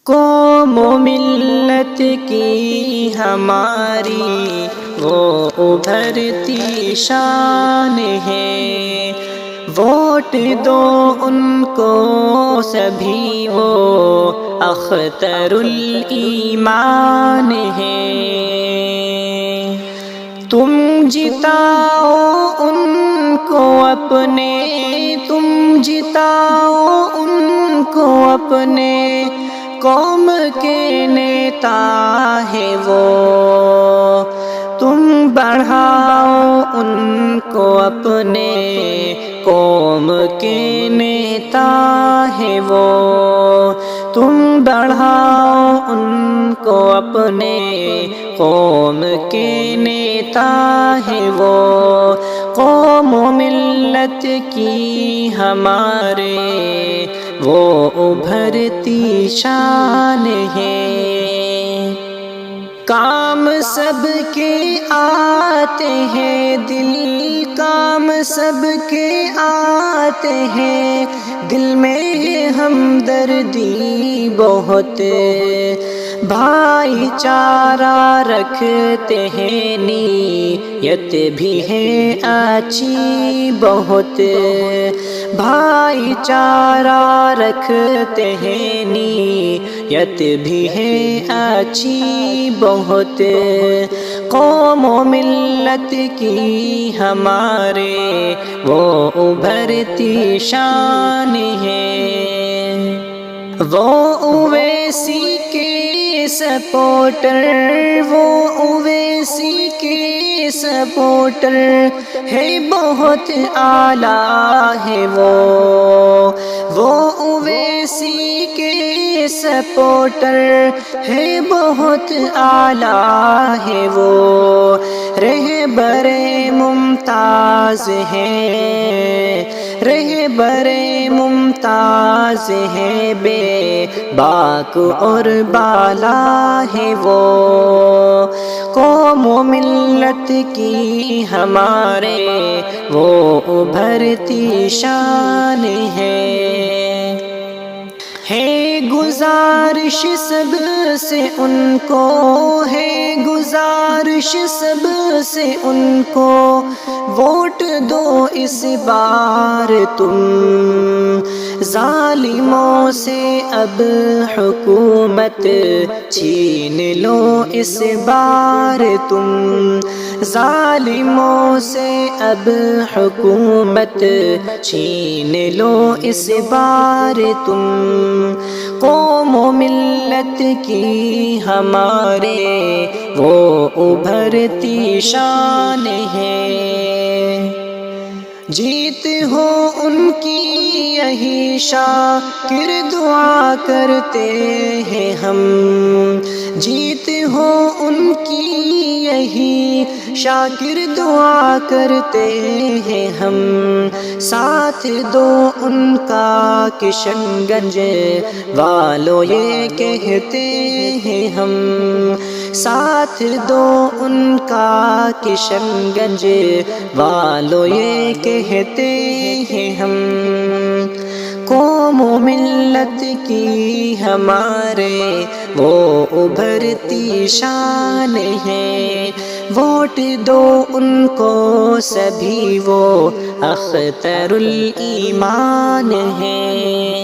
قوم و ملت کی ہماری وہ ابھرتی شان ہے، ووٹ دو ان کو سبھی وہ اختر الایمان ہے۔ تم جتاؤ ان کو اپنے، تم جتاؤ ان کو اپنے، قوم کے نیتا ہے وہ۔ تم بڑھاؤ ان کو اپنے، قوم کے نیتا ہے وہ۔ تم بڑھاؤ ان کو اپنے، قوم کے نیتا ہے وہ۔ قوم و ملت کی ہمارے وہ ابھرتی شان ہے۔ کام سب کے آتے ہیں دل، کام سب کے آتے ہیں دل میں ہمدردی بہت، بھائی چارہ رکھتے ہیں نیت بھی ہے اچھی بہت، بھائی چارہ رکھتے ہیں نیت بھی ہے اچھی بہت۔ قوم و ملت کی ہمارے وہ ابھرتی شان ہے۔ وہ اویسی کے سپورٹر، وہ اویسی کے سپورٹر ہے، بہت اعلیٰ ہے وہ اویسی کے سپورٹر ہے، بہت اعلیٰ ہے وہ۔ رہبر ممتاز ہے، رہبر ممتاز ہے، بے باک اور بالا ہے وہ۔ قوم و ملت کی ہمارے وہ ابھرتی شان ہے۔ گزارش سب سے ان کو، ہے گزارش سب سے ان کو، ووٹ دو اس بار تم، ظالموں سے اب حکومت چھین لو اس بار تم، ظالموں سے اب حکومت چھین لو اس بار تم۔ قوم و ملت کی ہمارے وہ ابھرتی شان ہے۔ جیت ہو ان کی یہی شاکر دعا کرتے ہیں ہم، جیت ہو ان کی یہی شاکر دعا کرتے ہیں ہم۔ ساتھ دو ان کا کشن گنج والوں یہ کہتے ہیں ہم، ساتھ دو ان کا کشن گنج والوں یہ کہتے ہیں ہم۔ قوم و ملت کی ہمارے وہ ابھرتی شان ہے، ووٹ دو ان کو سبھی وہ اختر الایمان ہے۔